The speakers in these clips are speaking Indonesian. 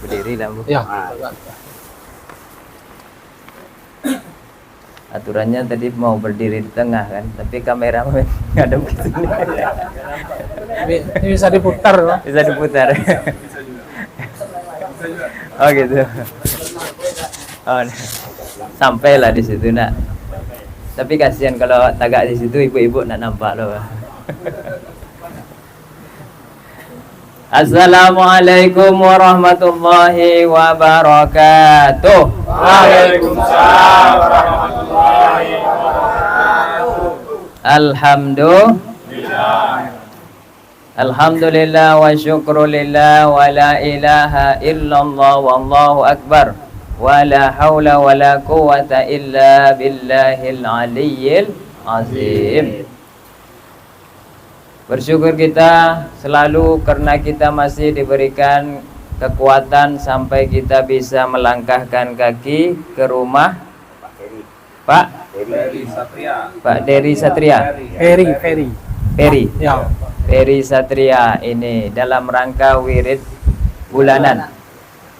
Berdiri lah, Bu. Ya. Aturannya tadi mau berdiri di tengah kan, tapi kameramen ngadep ke sini. Ini bisa diputar, Bang. Bisa diputar. Oh gitu. Oh, sampailah di situ nak. Tapi kasihan kalau tagak di situ ibu-ibu nak nampak loh. Assalamualaikum warahmatullahi wabarakatuh. Waalaikumsalam warahmatullahi wabarakatuh. Alhamdulillah wa syukrulillah wa la ilaha illallah wallahu akbar wa la hawla wa la quwata illa billahil aliyyil azim. Bersyukur kita selalu karena kita masih diberikan kekuatan sampai kita bisa melangkahkan kaki ke rumah Pak Dery Satria. Ferry. Ya. Ferry Satria ini dalam rangka wirid bulanan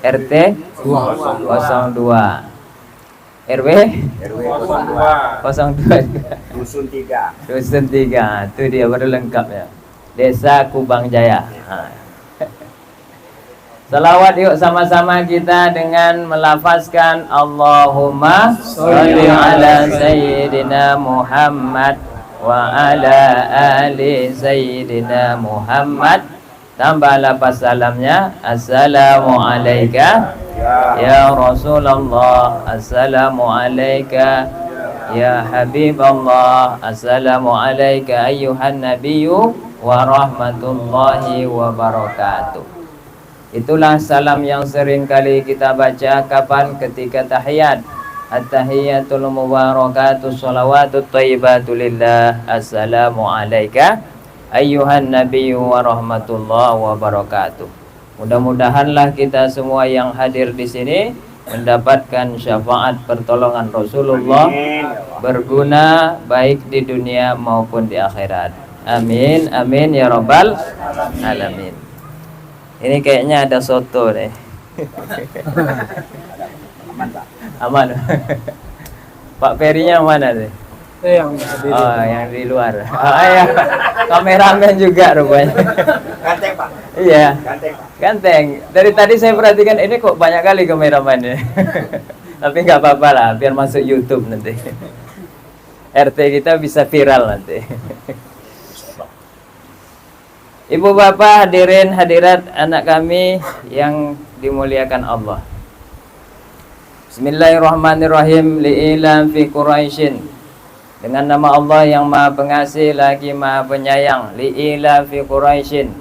RT 02 RW 02 Dusun 3. Dusun 3. Itu dia baru lengkap ya. Desa Kubang Jaya. Salawat yuk sama-sama kita dengan melafazkan Allahumma sholli ala sayyidina Muhammad wa ala ali sayyidina Muhammad. Tambah lafaz salamnya, assalamu alayka ya Rasulullah, assalamu alayka ya Habiballah, assalamu alayka ayyuhan nabiyyu wa rahmatullahi wa barakatuh. Itulah salam yang sering kali kita baca kapan? Ketika tahiyat. At-tahiyatul mubarakatuh sholawatut thayyibatu lillah. Assalamu alayka ayyuhan nabiyyu wa rahmatullahi wa barakatuh. Mudah-mudahanlah kita semua yang hadir di sini mendapatkan syafaat pertolongan Rasulullah, berguna baik di dunia maupun di akhirat. Amin amin ya rabbal alamin. Ini kayaknya ada soto nih. Aman. Pak Ferry-nya mana nih? Yang Oh, yang di luar. Oh, ya. Kameramen juga rupanya. Ganteng, Pak. Iya. Ganteng, Pak. Ganteng. Dari tadi saya perhatikan ini kok banyak kali kameramannya. Tapi nggak apa-apa lah, biar masuk YouTube nanti. RT kita bisa viral nanti. Ibu bapak hadirin hadirat anak kami yang dimuliakan Allah. Bismillahirrahmanirrahim. Li'ila fi Quraisyin. Dengan nama Allah yang maha pengasih lagi maha penyayang. Li'ila fi Quraisyin.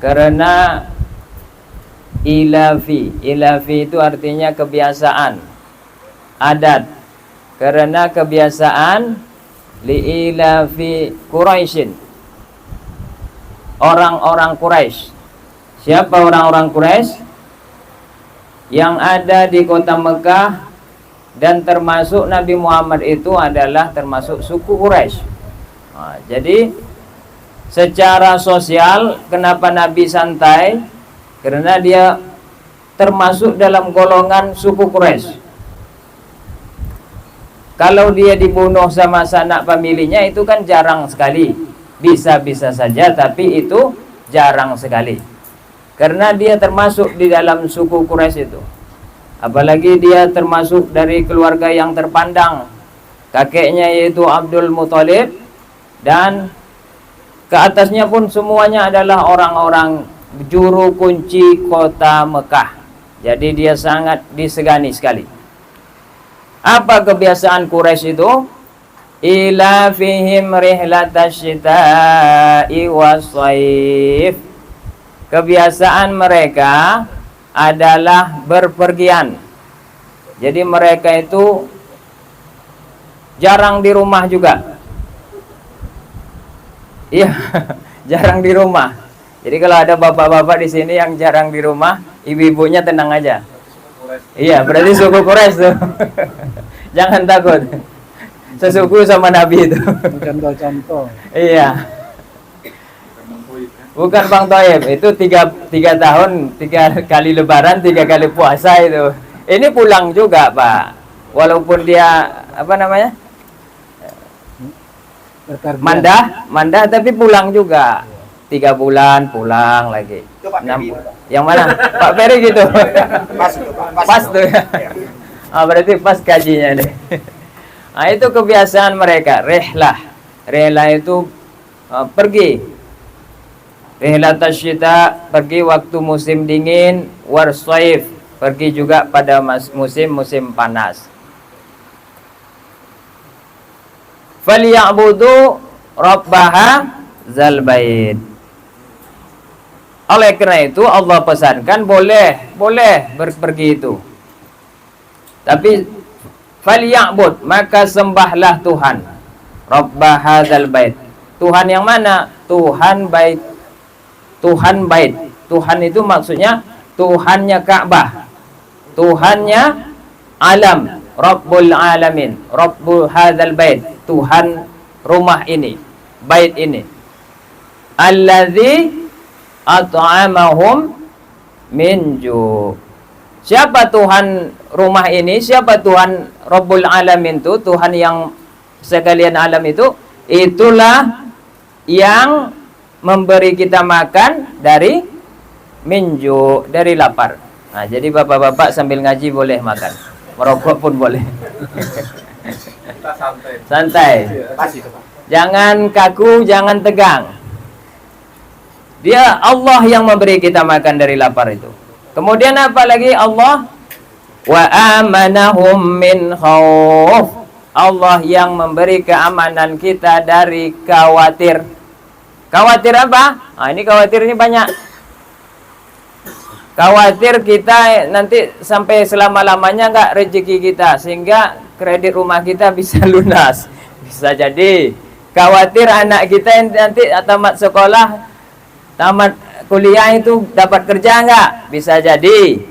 Karena ilafi itu artinya kebiasaan, adat. Karena kebiasaan li'ilafi Quraisyin, orang-orang Quraisy. Siapa orang-orang Quraisy? Yang ada di kota Mekah, dan termasuk Nabi Muhammad itu adalah termasuk suku Quraisy. Nah, jadi secara sosial kenapa Nabi santai? Karena dia termasuk dalam golongan suku Quraisy. Kalau dia dibunuh sama sanak familinya itu kan jarang sekali. Bisa-bisa saja, tapi itu jarang sekali. Karena dia termasuk di dalam suku Quraisy itu. Apalagi dia termasuk dari keluarga yang terpandang. Kakeknya yaitu Abdul Muthalib, dan ke atasnya pun semuanya adalah orang-orang juru kunci kota Mekah. Jadi dia sangat disegani sekali. Apa kebiasaan Quraisy itu? Ila fihim rihlatash syita'i was-shaif. Kebiasaan mereka adalah berpergian. Jadi mereka itu jarang di rumah juga. Iya, jarang di rumah. Jadi kalau ada bapak-bapak di sini yang jarang di rumah, ibu-ibunya tenang aja. Iya, berarti suku Quraisy tuh. Jangan takut. Sesuku sama Nabi itu. contoh-contoh. Iya. Bukan Bang Toib, itu tiga tahun, 3 kali lebaran, 3 kali puasa itu. Ini pulang juga Pak, walaupun dia apa namanya mandah, tapi pulang juga. 3 bulan pulang lagi. Itu Pak Ferry. Yang mana? Pak Ferry gitu. Pas itu Pak. Pas tuh ya. Iya. Berarti pas gajinya deh. Nah, itu kebiasaan mereka. Rehlah itu pergi. Rihlat asyita, pergi waktu musim dingin, warsaif, pergi juga pada musim panas. Falyabudu rabbaha zal bait. Oleh karena itu Allah pesankan boleh pergi itu. Tapi falyabud, maka sembahlah Tuhan. Rabbaha zal bait. Tuhan yang mana? Tuhan bait. Tuhan itu maksudnya Tuhannya Ka'bah, Tuhannya alam, Rabbul alamin, Rabbul hadzal bait, Tuhan rumah ini, bait ini. Allazi at'amahum min ju'. Siapa Tuhan rumah ini? Siapa Tuhan Rabbul alamin itu? Tuhan yang sekalian alam itu, itulah yang memberi kita makan dari minju, dari lapar. Nah, jadi bapak-bapak sambil ngaji boleh makan, merokok pun boleh. Kita Santai. Pas itu Pak. Jangan kaku, jangan tegang. Dia Allah yang memberi kita makan dari lapar itu. Kemudian apa lagi? Allah wa amanahum min khauf. Allah yang memberi keamanan kita dari khawatir. Khawatir apa? Nah, ini khawatir ini banyak. Khawatir kita nanti sampai selama-lamanya enggak rezeki kita, sehingga kredit rumah kita bisa lunas. Bisa jadi. Khawatir anak kita nanti tamat sekolah, tamat kuliah itu dapat kerja enggak? Bisa jadi.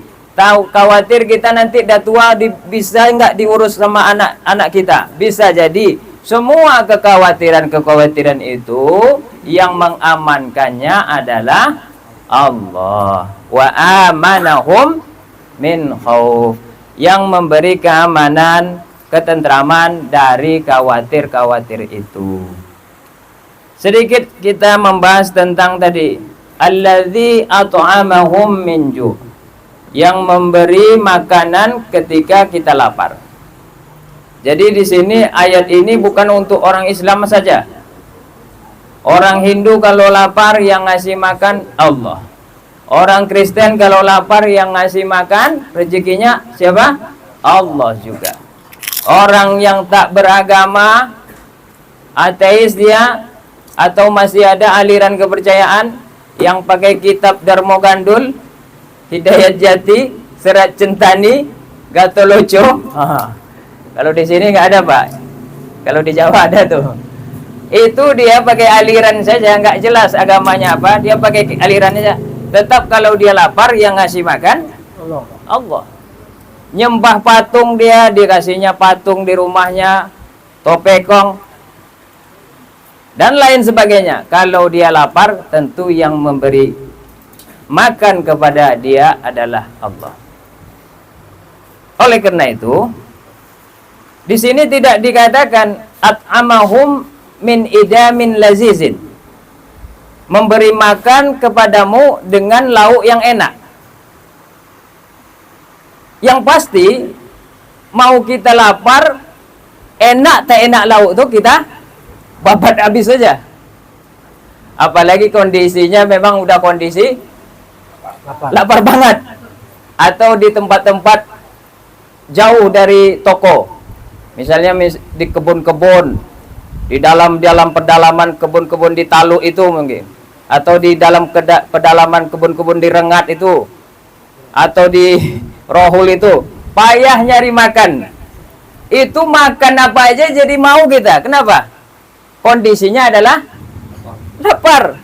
Khawatir kita nanti dah tua bisa enggak diurus sama anak-anak kita? Bisa jadi. Semua kekhawatiran itu yang mengamankannya adalah Allah. Wa amanahum min khauf, yang memberi keamanan, ketentraman dari khawatir itu. Sedikit kita membahas tentang tadi allazi at'amahum min ju', yang memberi makanan ketika kita lapar. Jadi di sini ayat ini bukan untuk orang Islam saja. Orang Hindu kalau lapar yang ngasih makan Allah. Orang Kristen kalau lapar yang ngasih makan rezekinya siapa? Allah juga. Orang yang tak beragama, ateis dia, atau masih ada aliran kepercayaan yang pakai kitab Darmo Gandul, Hidayat Jati, Serat Centani, Gatoloco. Kalau di sini nggak ada Pak. Kalau di Jawa ada tuh. Itu dia pakai aliran saja, nggak jelas agamanya apa. Dia pakai alirannya saja. Tetap kalau dia lapar yang ngasih makan Allah. Nyembah patung dia, dikasihnya patung di rumahnya, topekong dan lain sebagainya. Kalau dia lapar, tentu yang memberi makan kepada dia adalah Allah. Oleh karena itu, di sini tidak dikatakan at'amahum min idamin lazizin, memberi makan kepadamu dengan lauk yang enak. Yang pasti mau kita lapar, enak tak enak lauk itu kita babat habis saja. Apalagi kondisinya memang udah kondisi lapar banget, atau di tempat-tempat jauh dari toko. Misalnya di kebun-kebun, di dalam pedalaman kebun-kebun di Taluk itu mungkin, atau di dalam pedalaman kebun-kebun di Rengat itu, atau di Rohul itu, payah nyari makan. Itu makan apa aja jadi mau kita. Kenapa? Kondisinya adalah lapar.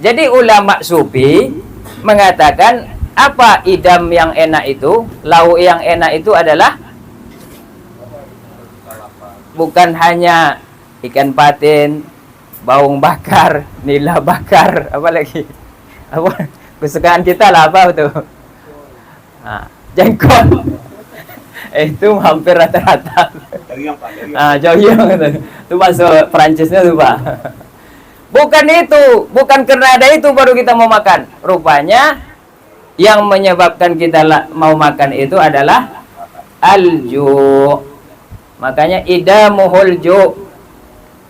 Jadi ulama sufi mengatakan apa idam yang enak itu, lauk yang enak itu adalah bukan hanya ikan patin, bawang bakar, nila bakar, apalagi Apa kesukaan kita lah apa tuh? Jengkol. Itu hampir rata-rata. Dari yang Pak, dari yang. Joyong itu bahasa Perancisnya tuh Pak. Bukan itu, bukan karena ada itu baru kita mau makan. Rupanya yang menyebabkan kita mau makan itu adalah al-ju'. Makanya idamuhul ju'.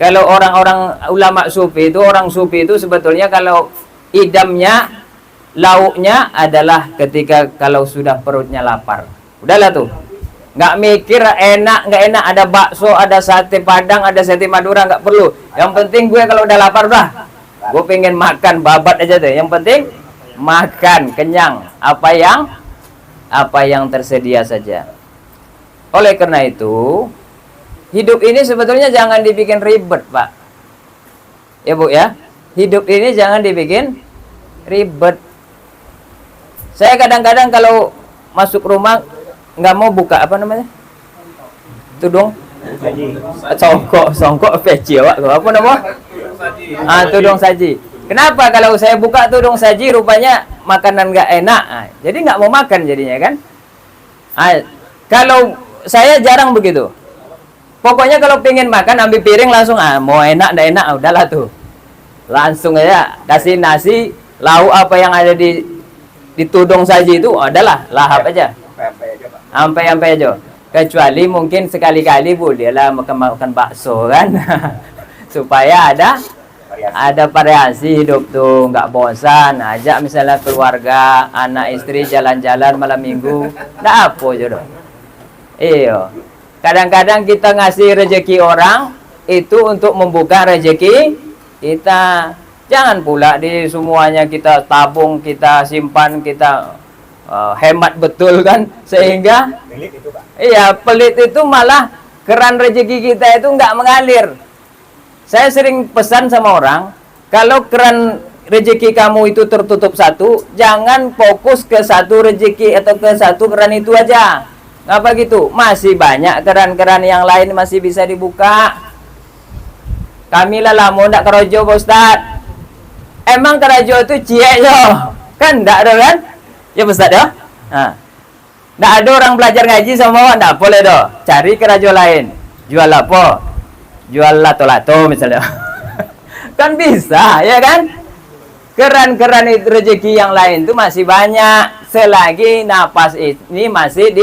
Kalau orang-orang ulama sufi itu, orang sufi itu sebetulnya kalau idamnya, lauknya adalah ketika kalau sudah perutnya lapar. Udahlah tuh. Nggak mikir enak, nggak enak. Ada bakso, ada sate padang, ada sate madura, nggak perlu. Yang penting gue kalau udah lapar udah. Gue pengen makan, babat aja deh. Yang penting makan, kenyang. Apa yang tersedia saja. Oleh karena itu, hidup ini sebetulnya jangan dibikin ribet, Pak. Ya, Bu ya. Hidup ini jangan dibikin ribet. Saya kadang-kadang kalau masuk rumah nggak mau buka apa namanya? Tudung. Songkok peci apa nama? Tudung saji. Kenapa kalau saya buka tudung saji rupanya makanan nggak enak? Jadi nggak mau makan jadinya kan? Kalau saya jarang begitu. Pokoknya kalau pengen makan ambil piring langsung mau enak nggak enak udahlah tuh. Langsung aja kasih nasi, lauk apa yang ada di tudung saji itu adalah lahap aja. Sampai aja. Kecuali mungkin sekali-kali bolehlah makan bakso kan. Supaya ada variasi hidup tuh, nggak bosan. Ajak misalnya keluarga, anak istri jalan-jalan malam minggu, nggak apa jodoh. Iya. Kadang-kadang kita ngasih rezeki orang itu untuk membuka rezeki kita. Jangan pula di semuanya kita tabung, kita simpan, kita hemat betul kan, sehingga Pelit itu, Pak. iya pelit itu malah keran rezeki kita itu nggak mengalir. Saya sering pesan sama orang, kalau keran rezeki kamu itu tertutup satu, jangan fokus ke satu rezeki atau ke satu keran itu aja. Ngapa gitu? Masih banyak keran-keran yang lain masih bisa dibuka. Kami lah lamun ndak kerojo Pak Ustad. Emang kerojo itu ciek yo, kan ndak ada kan? Ya Ustaz ya. Nggak ada orang belajar ngaji sama awak, nggak boleh doh. Cari kerajo lain. Jual apa? Jual lato-lato misalnya. Kan bisa, ya kan? Keran-keran itu rezeki yang lain itu masih banyak. Selagi napas ini masih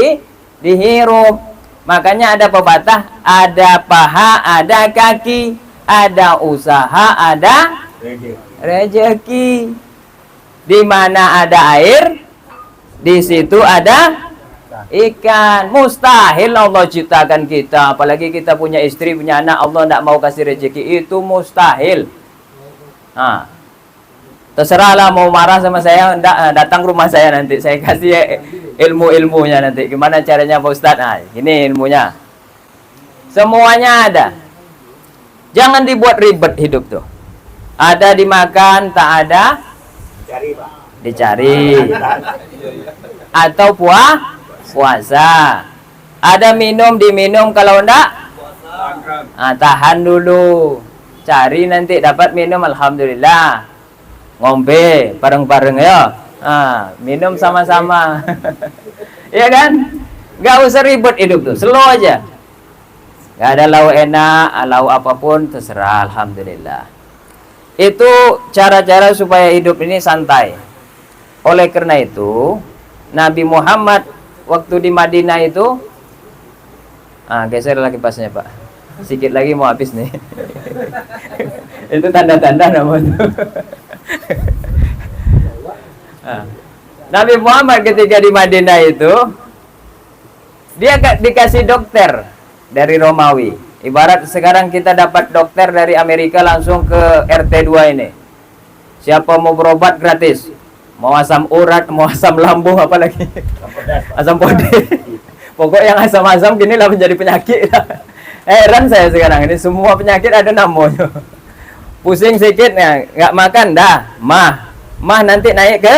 dihirup. Makanya ada pepatah, ada paha, ada kaki, ada usaha, ada rezeki. Di mana ada air, di situ ada ikan. Mustahil Allah ciptakan kita, apalagi kita punya istri, punya anak, Allah tidak mau kasih rezeki, itu mustahil. Terserahlah mau marah sama saya, datang rumah saya nanti, saya kasih ilmu-ilmunya nanti. Gimana caranya Pak Ustadz? Ini ilmunya. Semuanya ada. Jangan dibuat ribet hidup tuh. Ada dimakan, tak ada Cari, Pak. dicari. Atau puasa. Ada minum diminum, kalau enggak tahan dulu. Cari nanti dapat minum, alhamdulillah. Ngombe bareng-bareng ya. Minum sama-sama. Ya kan? Nggak usah ribet hidup tuh, slow aja. Nggak ada lauk enak, lauk apapun terserah, alhamdulillah. Itu cara-cara supaya hidup ini santai. Oleh karena itu, Nabi Muhammad waktu di Madinah itu, geser lagi pasnya Pak. Sedikit lagi mau habis nih. Itu tanda-tanda namanya. Nabi Muhammad ketika di Madinah itu, dia dikasih dokter dari Romawi. Ibarat sekarang kita dapat dokter dari Amerika langsung ke RT 2 ini. Siapa mau berobat gratis. Mau asam urat, mau asam lambung, apalagi asam podes. Pokok yang asam-asam gini lah menjadi penyakit. Heran saya sekarang ini, semua penyakit ada namanya. Pusing sedikit ya, nggak makan dah, mah nanti naik ke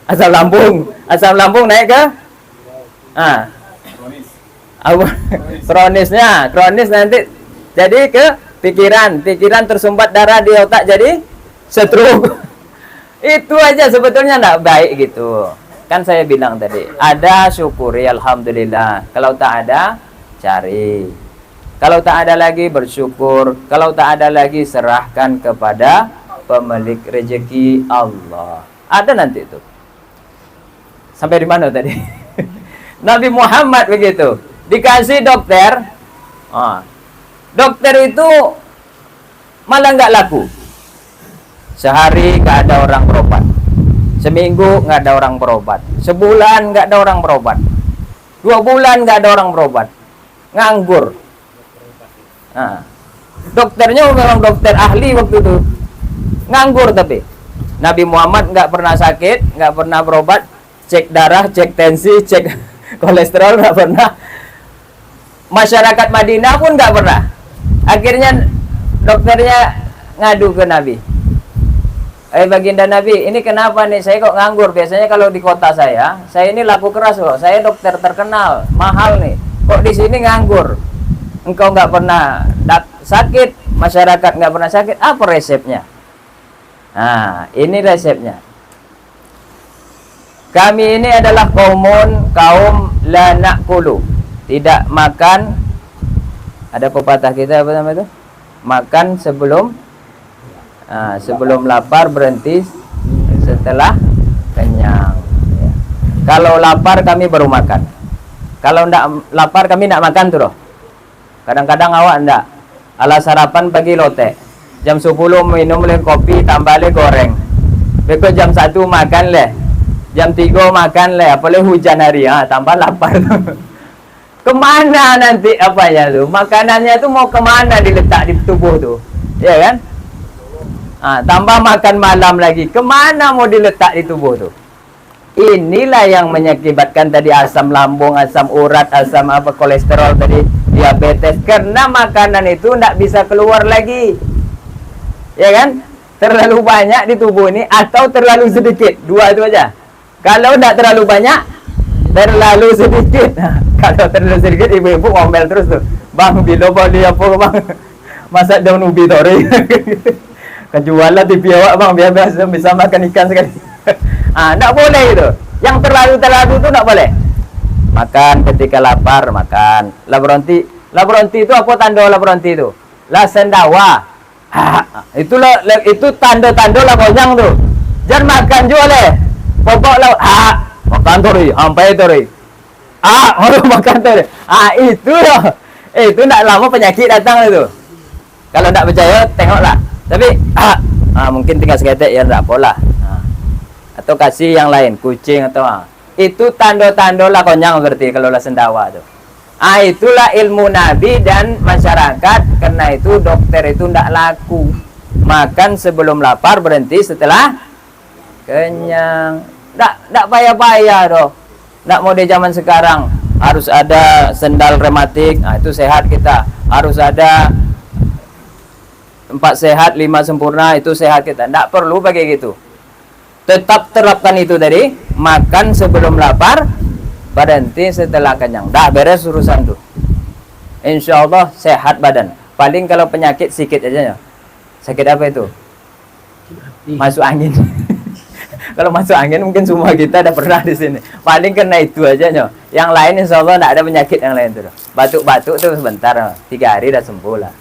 asam lambung naik ke kronis nanti jadi ke pikiran tersumbat darah di otak jadi stroke. Itu aja sebetulnya enggak baik gitu. Kan saya bilang tadi, ada syukuri alhamdulillah. Kalau tak ada, cari. Kalau tak ada lagi bersyukur. Kalau tak ada lagi serahkan kepada pemilik rezeki Allah. Ada nanti itu. Sampai di mana tadi? Nabi Muhammad begitu. Dikasih dokter. Dokter itu malah nggak laku. Sehari nggak ada orang berobat. Seminggu nggak ada orang berobat. Sebulan nggak ada orang berobat. 2 bulan nggak ada orang berobat. Nganggur. Dokternya memang dokter ahli waktu itu. Nganggur tapi. Nabi Muhammad nggak pernah sakit, nggak pernah berobat. Cek darah, cek tensi, cek kolesterol nggak pernah. Masyarakat Madinah pun nggak pernah. Akhirnya dokternya ngadu ke Nabi. Baginda Nabi, ini kenapa nih saya kok nganggur? Biasanya kalau di kota saya ini laku keras loh. Saya dokter terkenal, mahal nih. Kok di sini nganggur? Engkau nggak pernah sakit, masyarakat nggak pernah sakit. Apa resepnya? Nah, ini resepnya. Kami ini adalah kaum la na'kulu, tidak makan. Ada pepatah kita apa namanya itu? Makan sebelum lapar, berhenti setelah kenyang. Ya. Kalau lapar kami baru makan. Kalau ndak lapar kami ndak makan tuh loh. Kadang-kadang awak ndak. Ala sarapan pagi lote. Jam 10 minum le kopi tambah le goreng. Besok jam 1 makan le. Jam 3 makan le. Apalagi hujan hari tambah lapar. Kemana nanti apanya tuh? Makanannya tuh mau kemana diletak di tubuh tuh? Ya kan? Tambah makan malam lagi. Kemana mau diletak di tubuh tuh? Inilah yang mengakibatkan tadi asam lambung, asam urat, asam kolesterol tadi, diabetes. Karena makanan itu tidak bisa keluar lagi. Ya kan? Terlalu banyak di tubuh ini atau terlalu sedikit. 2 itu aja. Kalau tidak terlalu banyak, terlalu sedikit. Kalau terlalu sedikit, ibu-ibu ngomel terus tuh. Bang, bilo beli apa bang? Masak daun ubi tori. Kejualan di biawak bang, biar bisa makan ikan sekali. Tidak boleh itu. Yang terlalu itu tidak boleh. Makan ketika lapar, makan. Labronti itu apa tanda labronti itu? La sendawa. Itu tanda-tanda lah konyang tuh. Jangan makan juga leh. Pokok lah. Makan tori, sampai tori. Baru makan tori. Itu loh. Itu tidak lama penyakit datang itu. Kalau tidak percaya, tengoklah. Tapi mungkin tinggal seketek ya enggak pola. Atau kasih yang lain, kucing atau itu tanda-tanda lah konyang berarti kalau lah sendawa tuh. Itulah ilmu Nabi dan masyarakat. Karena itu dokter itu enggak laku. Makan sebelum lapar, berhenti setelah kenyang. Enggak payah-payah doh. Enggak mau di zaman sekarang harus ada sendal rematik. Itu sehat kita. Harus ada 4 sehat, 5 sempurna, itu sehat kita. Tidak perlu pakai gitu. Tetap terapkan itu tadi. Makan sebelum lapar, berhenti setelah kenyang. Dah beres urusan tuh. Insya Allah sehat badan. Paling kalau penyakit sikit aja ya. Sakit apa itu? Masuk angin. Kalau masuk angin mungkin semua kita ada pernah di sini. Paling kena itu aja ya. Yang lain insya Allah tidak ada penyakit yang lain tuh. Batuk-batuk tuh sebentar, 3 hari dah sembuh lah.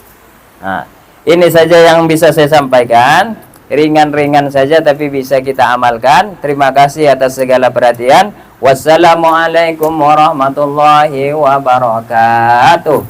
Ini saja yang bisa saya sampaikan. Ringan-ringan saja tapi bisa kita amalkan. Terima kasih atas segala perhatian. Wassalamualaikum warahmatullahi wabarakatuh.